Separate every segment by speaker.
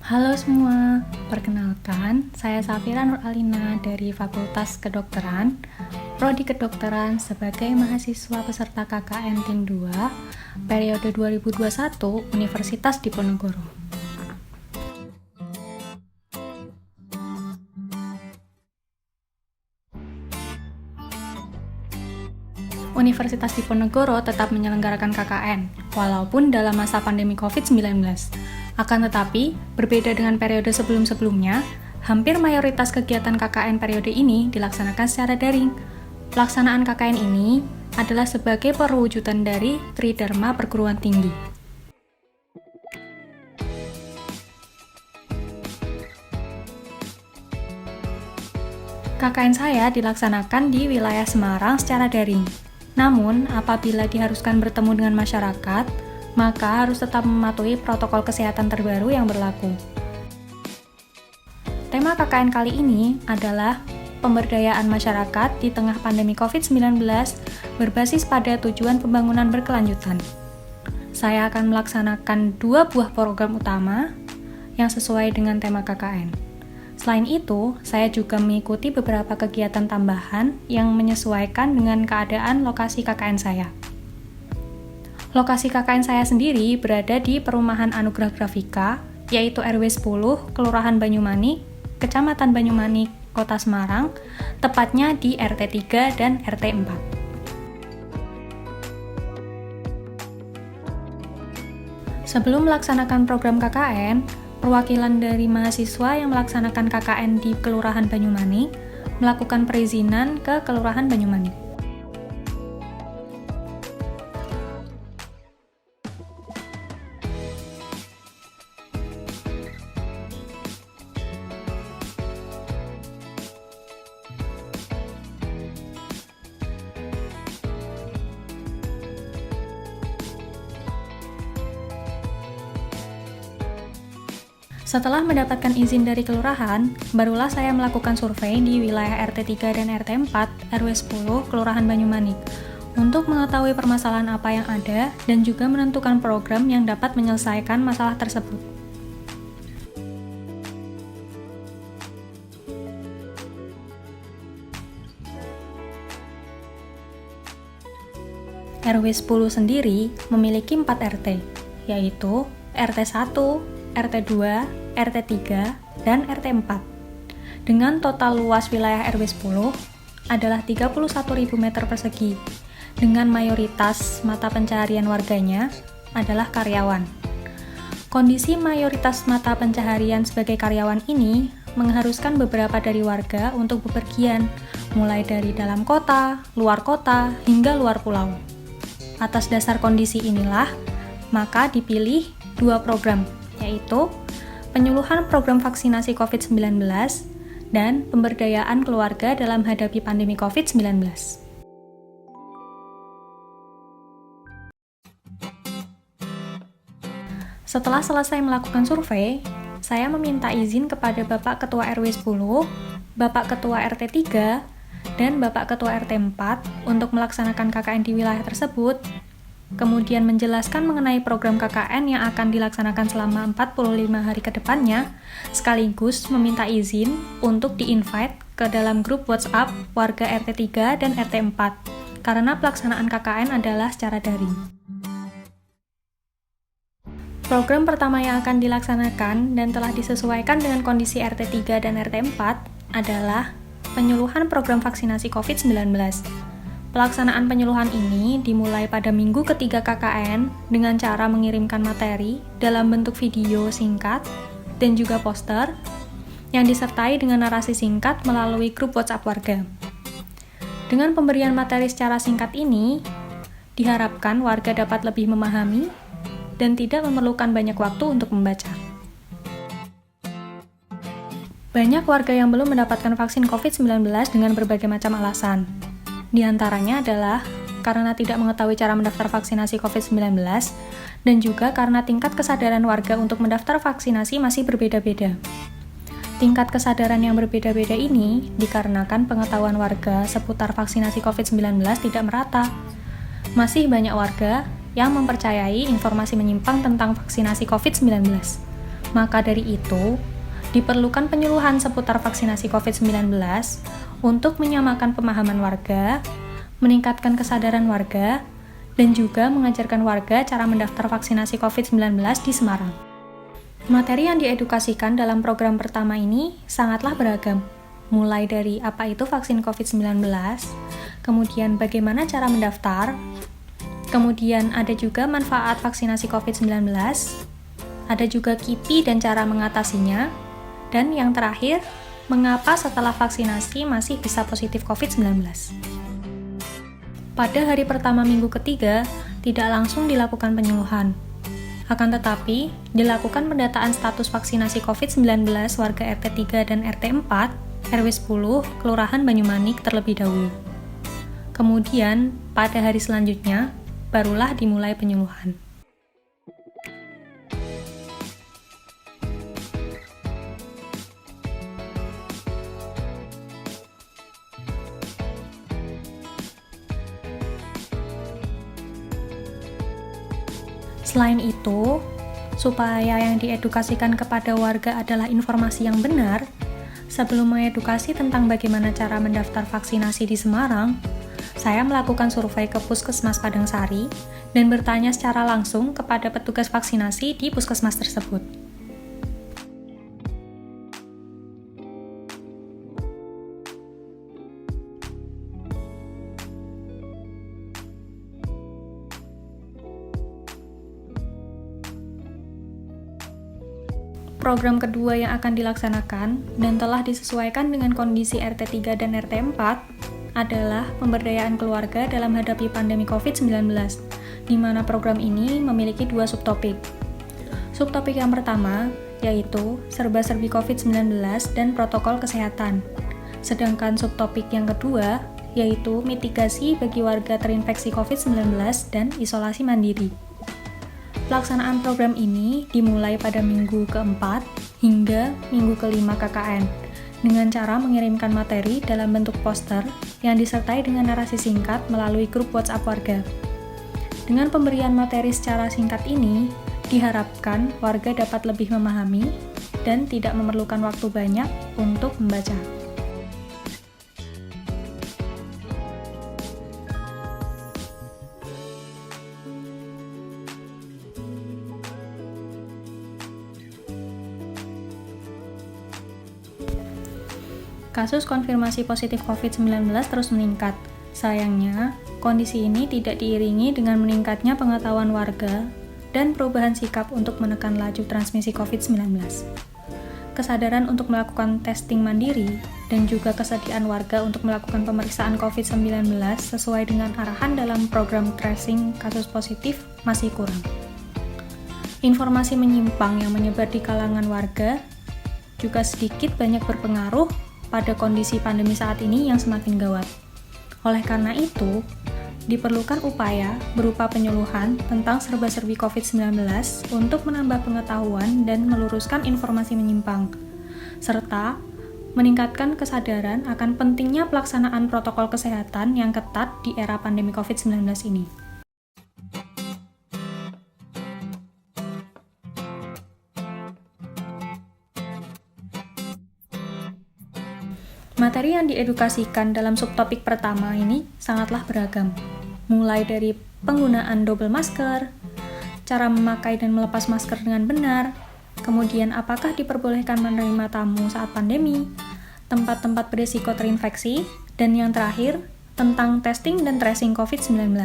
Speaker 1: Halo semua, perkenalkan saya Safira Nur Alina dari Fakultas Kedokteran, Prodi Kedokteran sebagai mahasiswa peserta KKN Tim 2, periode 2021 Universitas Diponegoro. Universitas Diponegoro tetap menyelenggarakan KKN, walaupun dalam masa pandemi COVID-19. Akan tetapi, berbeda dengan periode sebelum-sebelumnya, hampir mayoritas kegiatan KKN periode ini dilaksanakan secara daring. Pelaksanaan KKN ini adalah sebagai perwujudan dari Tridharma Perguruan Tinggi. KKN saya dilaksanakan di wilayah Semarang secara daring. Namun, apabila diharuskan bertemu dengan masyarakat, maka harus tetap mematuhi protokol kesehatan terbaru yang berlaku. Tema KKN kali ini adalah pemberdayaan masyarakat di tengah pandemi COVID-19 berbasis pada tujuan pembangunan berkelanjutan. Saya akan melaksanakan 2 buah program utama yang sesuai dengan tema KKN. Selain itu, saya juga mengikuti beberapa kegiatan tambahan yang menyesuaikan dengan keadaan lokasi KKN saya. Lokasi KKN saya sendiri berada di Perumahan Anugerah Grafika, yaitu RW 10, Kelurahan Banyumanik, Kecamatan Banyumanik, Kota Semarang, tepatnya di RT 3 dan RT 4. Sebelum melaksanakan program KKN, perwakilan dari mahasiswa yang melaksanakan KKN di Kelurahan Banyumanik melakukan perizinan ke Kelurahan Banyumanik. Setelah mendapatkan izin dari kelurahan, barulah saya melakukan survei di wilayah RT 3 dan RT 4 RW 10 Kelurahan Banyumanik untuk mengetahui permasalahan apa yang ada dan juga menentukan program yang dapat menyelesaikan masalah tersebut. RW 10 sendiri memiliki 4 RT, yaitu RT 1, RT 2, RT 3, dan RT 4. Dengan total luas wilayah RW 10 adalah 31.000 meter persegi, dengan mayoritas mata pencaharian warganya adalah karyawan. Kondisi mayoritas mata pencaharian sebagai karyawan ini mengharuskan beberapa dari warga untuk bepergian, mulai dari dalam kota, luar kota, hingga luar pulau. Atas dasar kondisi inilah, maka dipilih 2 program, yaitu penyuluhan program vaksinasi COVID-19 dan pemberdayaan keluarga dalam menghadapi pandemi COVID-19. Setelah selesai melakukan survei, saya meminta izin kepada Bapak Ketua RW 10, Bapak Ketua RT 3, dan Bapak Ketua RT 4 untuk melaksanakan KKN di wilayah tersebut, kemudian menjelaskan mengenai program KKN yang akan dilaksanakan selama 45 hari ke depannya, sekaligus meminta izin untuk di-invite ke dalam grup WhatsApp warga RT 3 dan RT 4, karena pelaksanaan KKN adalah secara daring. Program pertama yang akan dilaksanakan dan telah disesuaikan dengan kondisi RT 3 dan RT 4 adalah penyuluhan program vaksinasi COVID-19. Pelaksanaan penyuluhan ini dimulai pada minggu ketiga KKN dengan cara mengirimkan materi dalam bentuk video singkat dan juga poster yang disertai dengan narasi singkat melalui grup WhatsApp warga. Dengan pemberian materi secara singkat ini, diharapkan warga dapat lebih memahami dan tidak memerlukan banyak waktu untuk membaca. Banyak warga yang belum mendapatkan vaksin COVID-19 dengan berbagai macam alasan. Di antaranya adalah karena tidak mengetahui cara mendaftar vaksinasi COVID-19 dan juga karena tingkat kesadaran warga untuk mendaftar vaksinasi masih berbeda-beda. Tingkat kesadaran yang berbeda-beda ini dikarenakan pengetahuan warga seputar vaksinasi COVID-19 tidak merata. Masih banyak warga yang mempercayai informasi menyimpang tentang vaksinasi COVID-19. Maka dari itu, diperlukan penyuluhan seputar vaksinasi COVID-19 untuk menyamakan pemahaman warga, meningkatkan kesadaran warga, dan juga mengajarkan warga cara mendaftar vaksinasi COVID-19 di Semarang. Materi yang diedukasikan dalam program pertama ini sangatlah beragam, mulai dari apa itu vaksin COVID-19, kemudian bagaimana cara mendaftar, kemudian ada juga manfaat vaksinasi COVID-19, ada juga KIPI dan cara mengatasinya, dan yang terakhir, mengapa setelah vaksinasi masih bisa positif COVID-19. Pada hari pertama minggu ketiga, tidak langsung dilakukan penyuluhan. Akan tetapi, dilakukan pendataan status vaksinasi COVID-19 warga RT 3 dan RT 4, RW 10, Kelurahan Banyumanik terlebih dahulu. Kemudian, pada hari selanjutnya, barulah dimulai penyuluhan. Selain itu, supaya yang diedukasikan kepada warga adalah informasi yang benar, sebelum mengedukasi tentang bagaimana cara mendaftar vaksinasi di Semarang, saya melakukan survei ke Puskesmas Padangsari dan bertanya secara langsung kepada petugas vaksinasi di puskesmas tersebut. Program kedua yang akan dilaksanakan dan telah disesuaikan dengan kondisi RT 3 dan RT 4 adalah pemberdayaan keluarga dalam menghadapi pandemi COVID-19, di mana program ini memiliki dua subtopik. Subtopik yang pertama yaitu serba-serbi COVID-19 dan protokol kesehatan. Sedangkan subtopik yang kedua yaitu mitigasi bagi warga terinfeksi COVID-19 dan isolasi mandiri. Pelaksanaan program ini dimulai pada minggu keempat hingga minggu kelima KKN dengan cara mengirimkan materi dalam bentuk poster yang disertai dengan narasi singkat melalui grup WhatsApp warga. Dengan pemberian materi secara singkat ini, diharapkan warga dapat lebih memahami dan tidak memerlukan waktu banyak untuk membaca. Kasus konfirmasi positif COVID-19 terus meningkat. Sayangnya, kondisi ini tidak diiringi dengan meningkatnya pengetahuan warga dan perubahan sikap untuk menekan laju transmisi COVID-19. Kesadaran untuk melakukan testing mandiri dan juga kesediaan warga untuk melakukan pemeriksaan COVID-19 sesuai dengan arahan dalam program tracing kasus positif masih kurang. Informasi menyimpang yang menyebar di kalangan warga juga sedikit banyak berpengaruh pada kondisi pandemi saat ini yang semakin gawat. Oleh karena itu, diperlukan upaya berupa penyuluhan tentang serba-serbi COVID-19 untuk menambah pengetahuan dan meluruskan informasi menyimpang, serta meningkatkan kesadaran akan pentingnya pelaksanaan protokol kesehatan yang ketat di era pandemi COVID-19 ini. Materi yang diedukasikan dalam subtopik pertama ini sangatlah beragam, mulai dari penggunaan double masker, cara memakai dan melepas masker dengan benar, kemudian apakah diperbolehkan menerima tamu saat pandemi, tempat-tempat berisiko terinfeksi, dan yang terakhir, tentang testing dan tracing COVID-19.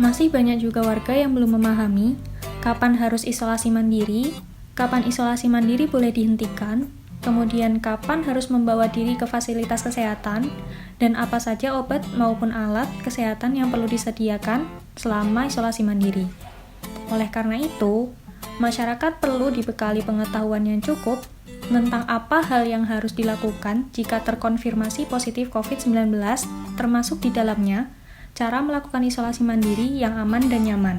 Speaker 1: Masih banyak juga warga yang belum memahami kapan harus isolasi mandiri, kapan isolasi mandiri boleh dihentikan, kemudian kapan harus membawa diri ke fasilitas kesehatan, dan apa saja obat maupun alat kesehatan yang perlu disediakan selama isolasi mandiri. Oleh karena itu, masyarakat perlu dibekali pengetahuan yang cukup tentang apa hal yang harus dilakukan jika terkonfirmasi positif COVID-19, termasuk di dalamnya cara melakukan isolasi mandiri yang aman dan nyaman.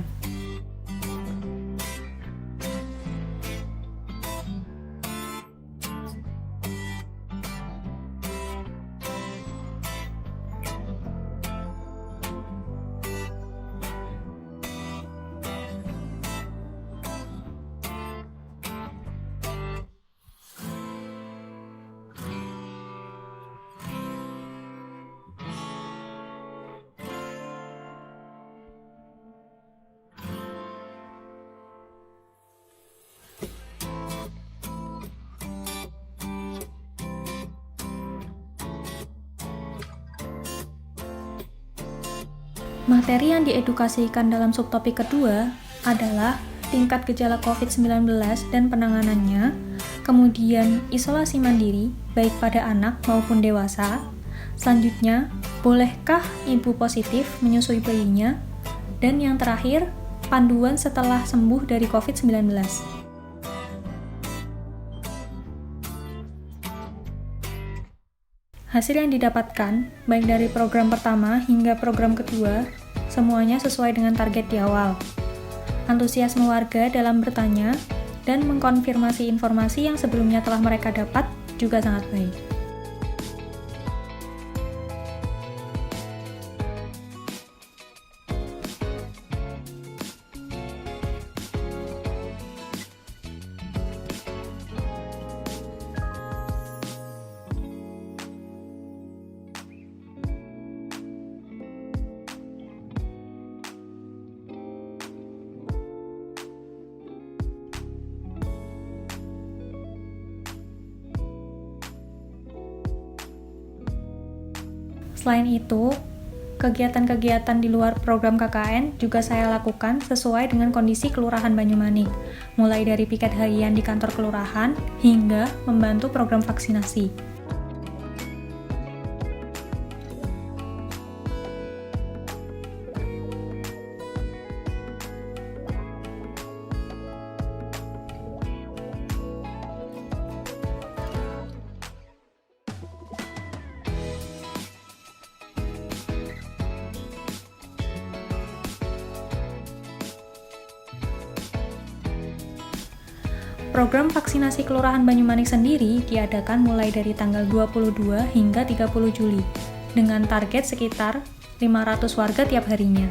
Speaker 1: Materi yang diedukasikan dalam subtopik kedua adalah tingkat gejala COVID-19 dan penanganannya, kemudian isolasi mandiri baik pada anak maupun dewasa, selanjutnya bolehkah ibu positif menyusui bayinya, dan yang terakhir panduan setelah sembuh dari COVID-19. Hasil yang didapatkan, baik dari program pertama hingga program kedua, semuanya sesuai dengan target di awal. Antusiasme warga dalam bertanya dan mengkonfirmasi informasi yang sebelumnya telah mereka dapat juga sangat baik. Selain itu, kegiatan-kegiatan di luar program KKN juga saya lakukan sesuai dengan kondisi Kelurahan Banyumanik, mulai dari piket harian di kantor kelurahan hingga membantu program vaksinasi. Program vaksinasi Kelurahan Banyumanik sendiri diadakan mulai dari tanggal 22 hingga 30 Juli, dengan target sekitar 500 warga tiap harinya.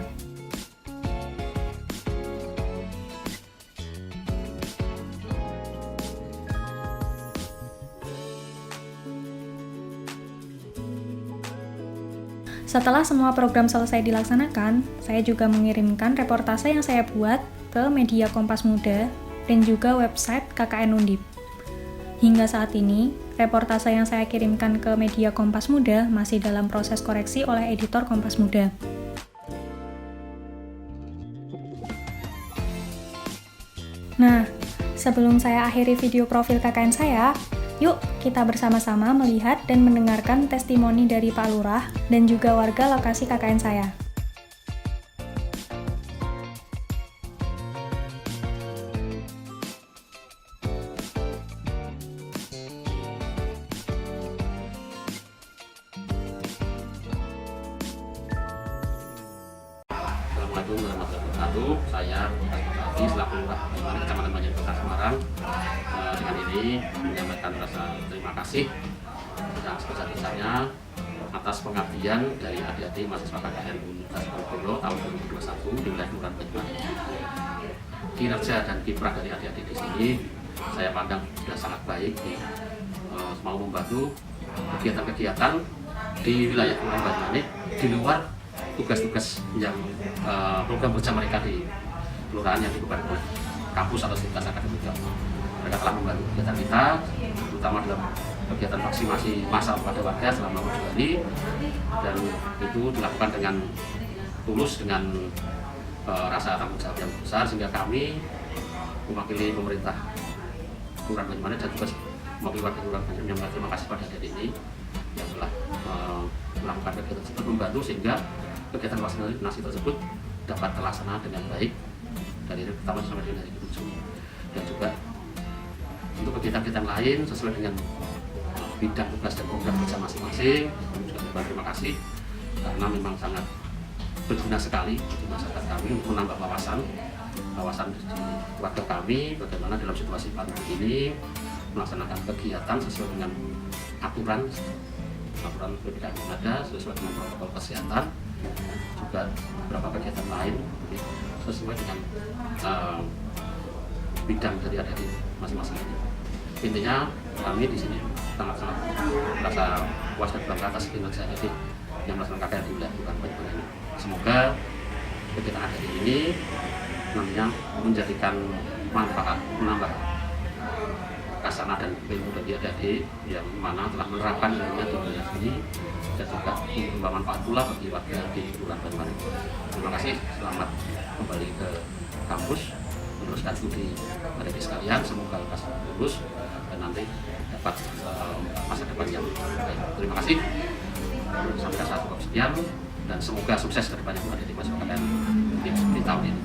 Speaker 1: Setelah semua program selesai dilaksanakan, saya juga mengirimkan reportase yang saya buat ke media Kompas Muda dan juga website KKN Undip. Hingga saat ini, reportase yang saya kirimkan ke media Kompas Muda masih dalam proses koreksi oleh editor Kompas Muda. Nah, sebelum saya akhiri video profil KKN saya, yuk kita bersama-sama melihat dan mendengarkan testimoni dari Pak Lurah dan juga warga lokasi KKN saya.
Speaker 2: Assalamualaikum warahmatullahi wabarakatuh. Saya Bupati selaku Lurah Banyumanik Kecamatan Banjar Kota Semarang. Dengan ini menyampaikan rasa terima kasih yang sebesar-besarnya atas pengabdian dari adik-adik mahasiswa KKN Universitas Diponegoro tahun 2021 di wilayah Kelurahan Banyumanik. Kinerja dan kiprah dari adik-adik di sini saya pandang sudah sangat baik, mau membantu kegiatan-kegiatan di wilayah Kelurahan Banyumanik di luar tugas-tugas yang program kerja mereka di kelurahan yang dibebankan oleh kampus atau sivitas akademik. Mereka telah membantu kegiatan kita, terutama dalam kegiatan vaksinasi massal pada warga selama 7 hari, dan itu dilakukan dengan tulus, dengan rasa tanggung jawab yang besar, sehingga kami mewakili pemerintah Kelurahan Banyumanik dan juga mewakili warga Kelurahan Banyumanik yang berterima kasih pada adik ini yang telah melakukan kegiatan tersebut, membantu sehingga kegiatan vaksinasi tersebut dapat terlaksana dengan baik dari hari pertama sampai dengan hari ke-7. Dan juga untuk kegiatan-kegiatan lain sesuai dengan bidang tugas dan program kerja masing-masing, kami juga berterima kasih karena memang sangat berguna sekali di masyarakat kami untuk menambah wawasan di keluarga kami bagaimana dalam situasi pandemi ini melaksanakan kegiatan sesuai dengan aturan PPKM yang ada, sesuai dengan protokol kesehatan, juga beberapa kegiatan lain sesuai dengan bidang dari ada di masing-masing ini. Intinya kami di sini sangat-sangat merasa puas dan bangga atas kinerja jadi yang melaksanakan KKN di wilayah Kelurahan Banyu ini. Semoga kegiatan ada ini nantinya menjadikan manfaat, menambah kasana dan ilmu dari adik-adik yang mana telah menerapkan ilmunya di wilayah ini dan juga membawa manfaat pula bagi warga di Kelurahan Banyu. Terima kasih, selamat kembali ke kampus meneruskan studi adik-adik sekalian, semoga lekas lulus dan nanti dapat masa depan yang baik. Terima kasih. Sampai saat sekian dan semoga sukses ke depannya adik-adik masyarakat di tahun ini.